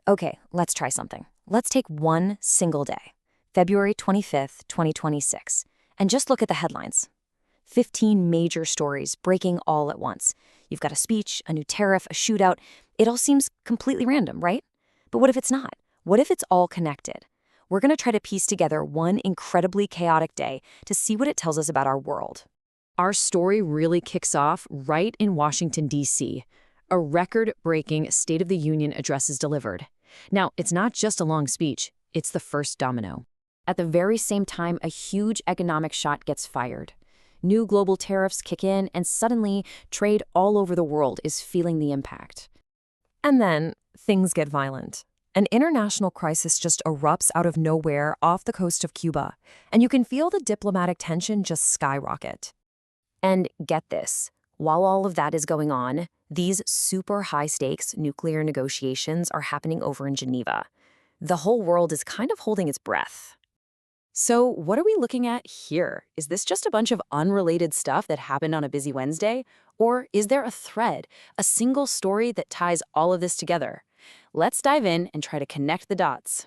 Okay, let's try something. Let's take one single day, February 25th, 2026, and just look at the headlines. 15 major stories breaking all at once. You've got a speech, a new tariff, a shootout. It all seems completely random, right? But what if it's not? What if it's all connected? We're going to try to piece together one incredibly chaotic day to see what it tells us about our world. Our story really kicks off right in Washington, D.C. A record-breaking State of the Union address is delivered. Now, it's not just a long speech, it's the first domino. At the very same time, a huge economic shot gets fired. New global tariffs kick in, and suddenly, trade all over the world is feeling the impact. And then things get violent. An international crisis just erupts out of nowhere off the coast of Cuba, and you can feel the diplomatic tension just skyrocket. And get this, while all of that is going on, these super high-stakes nuclear negotiations are happening over in Geneva. The whole world is kind of holding its breath. So, what are we looking at here? Is this just a bunch of unrelated stuff that happened on a busy Wednesday? Or is there a thread, a single story that ties all of this together? Let's dive in and try to connect the dots.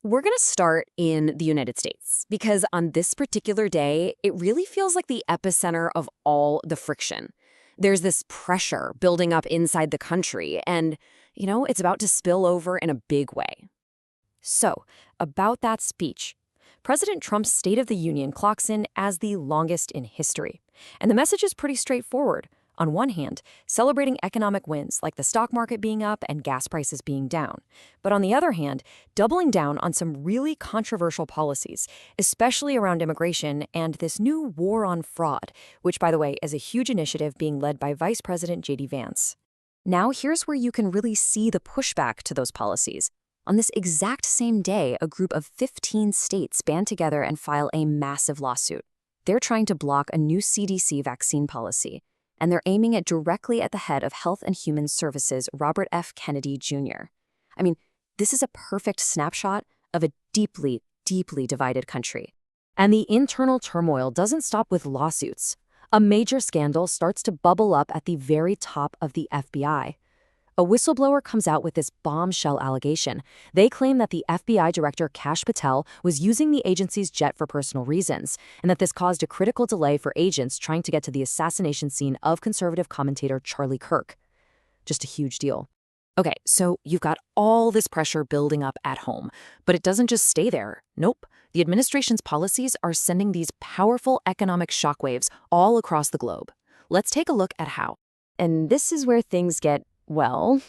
We're going to start in the United States, because on this particular day, it really feels like the epicenter of all the friction. There's this pressure building up inside the country, and, it's about to spill over in a big way. So, about that speech, President Trump's State of the Union clocks in as the longest in history. And the message is pretty straightforward. On one hand, celebrating economic wins like the stock market being up and gas prices being down. But on the other hand, doubling down on some really controversial policies, especially around immigration and this new war on fraud, which, by the way, is a huge initiative being led by Vice President J.D. Vance. Now, here's where you can really see the pushback to those policies. On this exact same day, a group of 15 states band together and file a massive lawsuit. They're trying to block a new CDC vaccine policy, and they're aiming it directly at the head of Health and Human Services, Robert F. Kennedy Jr. I mean, this is a perfect snapshot of a deeply, deeply divided country. And the internal turmoil doesn't stop with lawsuits. A major scandal starts to bubble up at the very top of the FBI. A whistleblower comes out with this bombshell allegation. They claim that the FBI director Kash Patel was using the agency's jet for personal reasons, and that this caused a critical delay for agents trying to get to the assassination scene of conservative commentator Charlie Kirk. Just a huge deal. Okay, so you've got all this pressure building up at home, but it doesn't just stay there. Nope. The administration's policies are sending these powerful economic shockwaves all across the globe. Let's take a look at how. And this is where things get, well,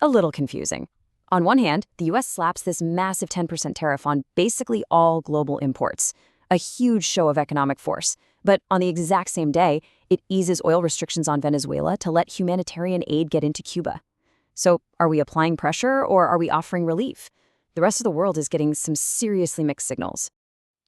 a little confusing. On one hand, the U.S. slaps this massive 10% tariff on basically all global imports, a huge show of economic force. But on the exact same day, it eases oil restrictions on Venezuela to let humanitarian aid get into Cuba. So are we applying pressure or are we offering relief? The rest of the world is getting some seriously mixed signals.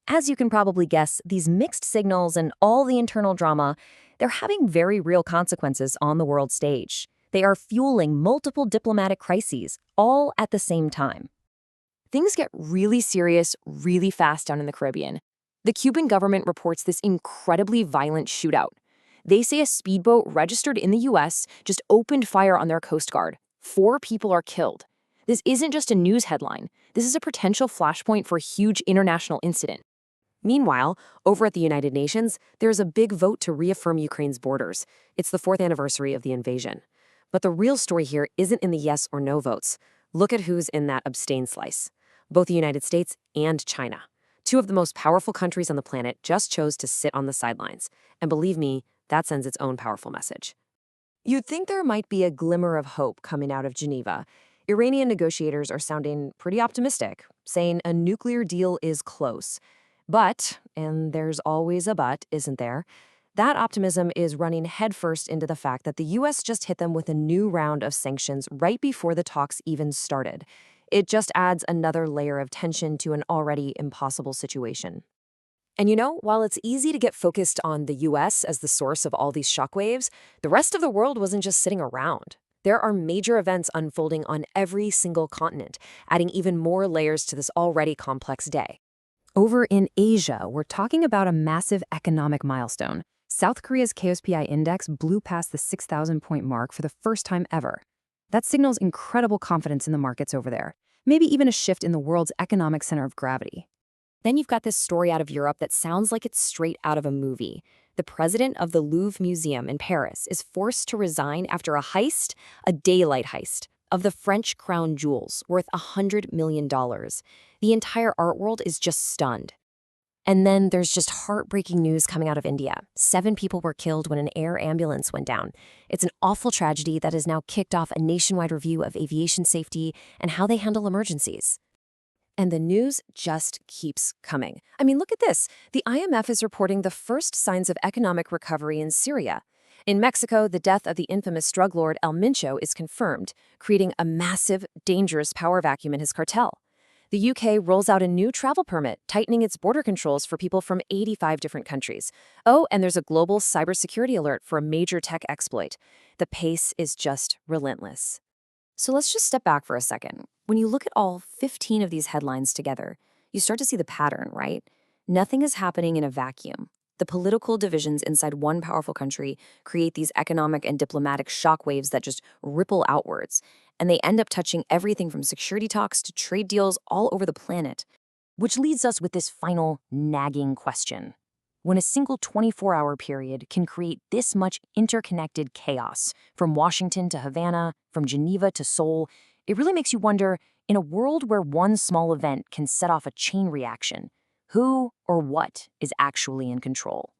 As you can probably guess, these mixed signals and all the internal drama, they're having very real consequences on the world stage. They are fueling multiple diplomatic crises, all at the same time. Things get really serious really fast down in the Caribbean. The Cuban government reports this incredibly violent shootout. They say a speedboat registered in the U.S. just opened fire on their Coast Guard. 4 people are killed. This isn't just a news headline. This is a potential flashpoint for a huge international incident. Meanwhile, over at the United Nations, there's a big vote to reaffirm Ukraine's borders. It's the 4th anniversary of the invasion. But the real story here isn't in the yes or no votes. Look at who's in that abstain slice. Both the United States and China. 2 of the most powerful countries on the planet just chose to sit on the sidelines. And believe me, that sends its own powerful message. You'd think there might be a glimmer of hope coming out of Geneva. Iranian negotiators are sounding pretty optimistic, saying a nuclear deal is close. But, and there's always a but, isn't there? That optimism is running headfirst into the fact that the U.S. just hit them with a new round of sanctions right before the talks even started. It just adds another layer of tension to an already impossible situation. And while it's easy to get focused on the U.S. as the source of all these shockwaves, the rest of the world wasn't just sitting around. There are major events unfolding on every single continent, adding even more layers to this already complex day. Over in Asia, we're talking about a massive economic milestone. South Korea's KSPI index blew past the 6,000-point mark for the first time ever. That signals incredible confidence in the markets over there, maybe even a shift in the world's economic center of gravity. Then you've got this story out of Europe that sounds like it's straight out of a movie. The president of the Louvre Museum in Paris is forced to resign after a heist, a daylight heist, of the French crown jewels worth $100 million. The entire art world is just stunned. And then there's just heartbreaking news coming out of India. 7 people were killed when an air ambulance went down. It's an awful tragedy that has now kicked off a nationwide review of aviation safety and how they handle emergencies. And the news just keeps coming. I mean, look at this. The IMF is reporting the first signs of economic recovery in Syria. In Mexico, the death of the infamous drug lord El Mincho is confirmed, creating a massive, dangerous power vacuum in his cartel. The UK rolls out a new travel permit, tightening its border controls for people from 85 different countries. Oh, and there's a global cybersecurity alert for a major tech exploit. The pace is just relentless. So let's just step back for a second. When you look at all 15 of these headlines together, you start to see the pattern, right? Nothing is happening in a vacuum. The political divisions inside one powerful country create these economic and diplomatic shockwaves that just ripple outwards, and they end up touching everything from security talks to trade deals all over the planet. Which leads us with this final nagging question. When a single 24-hour period can create this much interconnected chaos, from Washington to Havana, from Geneva to Seoul, it really makes you wonder, in a world where one small event can set off a chain reaction, who or what is actually in control?